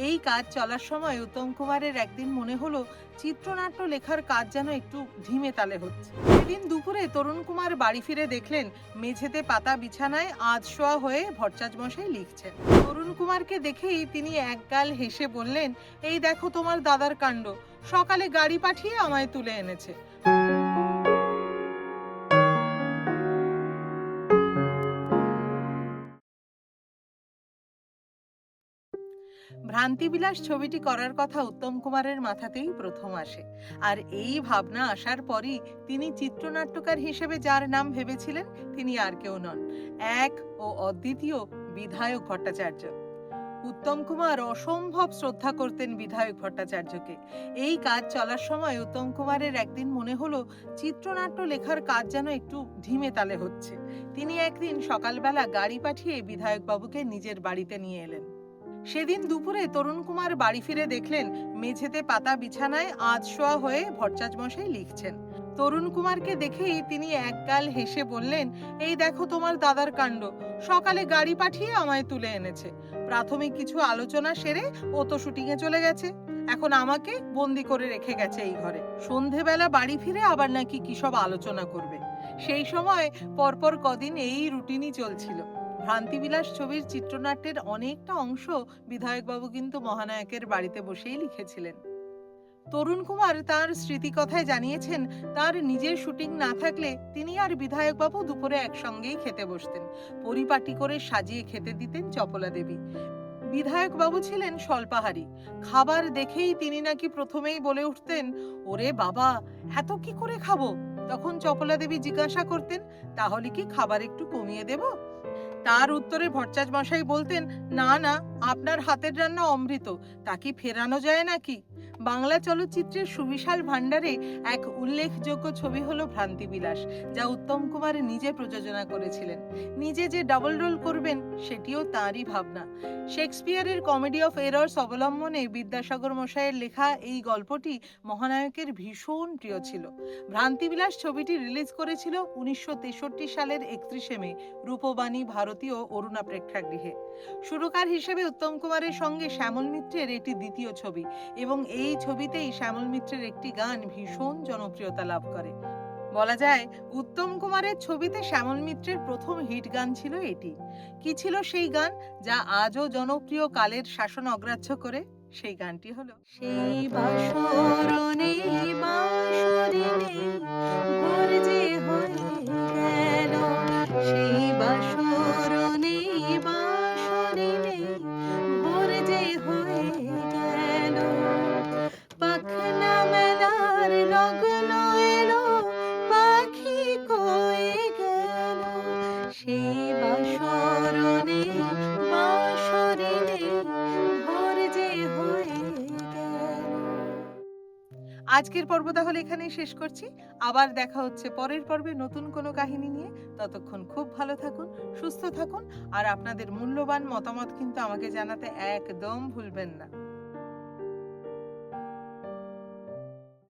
এই কাজ চলার সময় উত্তম কুমারের একদিন মনে হলো চিত্রনাট্য লেখার কাজ যেন একটু ধিমে তালে হচ্ছে। সেদিন দুপুরে তরুণ কুমার বাড়ি ফিরে দেখলেন মেঝেতে পাতা বিছানায় আধশোয়া হয়ে ভট্টাচ মশাই লিখছেন। তরুণ কুমারকে দেখেই তিনি একগাল হেসে বললেন, এই দেখো তোমার দাদার কাণ্ড, সকালে গাড়ি পাঠিয়ে আমায় তুলে এনেছে। ভ্রান্তিবিলাস ছবিটি করার কথা উত্তম কুমারের মাথাতেই প্রথম আসে। আর এই ভাবনা আসার পরই তিনি চিত্রনাট্যকার হিসেবে যার নাম ভেবেছিলেন তিনি আর কেউ নন, এক ও অদ্বিতীয় বিধায়ক ভট্টাচার্য। উত্তম কুমার অসম্ভব শ্রদ্ধা করতেন বিধায়ক ভট্টাচার্যকে। এই কাজ চলার সময় উত্তম কুমারের একদিন মনে হলো চিত্রনাট্য লেখার কাজ যেন একটু ধিমে তালে হচ্ছে। তিনি একদিন সকালবেলা গাড়ি পাঠিয়ে বিধায়ক বাবুকে নিজের বাড়িতে নিয়ে এলেন। সেদিন দুপুরে তরুণ কুমার বাড়ি ফিরে দেখলেন মেঝেতে পাতা বিছানায় আধশোয়া হয়ে ভট্টাচ মশাই লিখছেন। তরুণ কুমারকে দেখেই তিনি একগাল হেসে বললেন, এই দেখো তোমার দাদার কাণ্ড, সকালে গাড়ি পাঠিয়ে আমায় তুলে এনেছে। প্রাথমিক কিছু আলোচনা সেরে ও তো শুটিংয়ে চলে গেছে, এখন আমাকে বন্দি করে রেখে গেছে এই ঘরে। সন্ধেবেলা বাড়ি ফিরে আবার নাকি কি সব আলোচনা করবে। সেই সময় পরপর কদিন এই রুটিনই চলছিল। ভ্রান্তিবিলাস ছবির চিত্রনাট্যের অনেকটা অংশ বিধায়কবাবু কিন্তু মহানায়কের বাড়িতে বসেই লিখেছিলেন। তরুণ কুমার তার স্মৃতিকথায় জানিয়েছেন, তার নিজের শুটিং না থাকলে তিনি আর বিধায়কবাবু দুপুরে একসঙ্গেই খেতে বসতেন। পরিপাটি করে সাজিয়ে খেতে দিতেন চপলা দেবী। বিধায়ক বাবু ছিলেন স্বল্পাহারী। খাবার দেখেই তিনি নাকি প্রথমেই বলে উঠতেন, ওরে বাবা, এত কি করে খাবো? তখন চপলা দেবী জিজ্ঞাসা করতেন, তাহলে কি খাবার একটু কমিয়ে দেব? তার উত্তরে ভট্টাচ মশাই বলতেন, না না, আপনার হাতের রান্না অমৃত, তা কি ফেরানো যায় নাকি? বাংলা চলচ্চিত্রের সুবিশাল ভাণ্ডারে এক উল্লেখযোগ্য ছবি হলো ভ্রান্তিবিলাস, যা উত্তম কুমার নিজে প্রযোজনা করেছিলেন। নিজে যে ডাবল রোল করবেন সেটিও তাঁরই ভাবনা। শেক্সপিয়ারের কমেডি অফ এরর্স অবলম্বনে বিদ্যাসাগর মশাইয়ের লেখা এই গল্পটি মহানায়কের ভীষণ প্রিয় ছিল। ভ্রান্তিবিলাস ছবিটি রিলিজ করেছিল 1963 সালের 31শে মে রূপবাণী ভারতীয় অরুণা প্রেক্ষাগৃহে। সুরকার হিসেবে উত্তম কুমারের সঙ্গে শ্যামল মিত্রের এটি দ্বিতীয় ছবি এবং এই ছবিতেই শ্যামল মিত্রের একটি গান ভীষণ জনপ্রিয়তা লাভ করে। বলা যায় উত্তম কুমারের ছবিতে শ্যামল মিত্রের প্রথম হিট গান ছিল এটি। কি ছিল সেই গান যা আজও জনপ্রিয়, কালের শাসন অগ্রাহ্য করে? সেই গানটি হলো, সেই বাসরনে বাঁশরিনে ভোর যে হয়ে গেল, সেই বাসরনে বাঁশরিনে ভোর যে হয়ে গেল, পাখনা মেলার লগ্ন এলো, পাখি কয়ে গেল, সেই বাসরনে বাঁশরিনে ভোর যে হয়ে গেল। আজকের পর্ব তাহলে এখানেই শেষ করছি। আবার দেখা হচ্ছে পরের পর্বে নতুন কোনো কাহিনী নিয়ে। ততক্ষণ খুব ভালো থাকুন, সুস্থ থাকুন আর আপনাদের মূল্যবান মতামত কিন্তু আমাকে জানাতে একদম ভুলবেন না।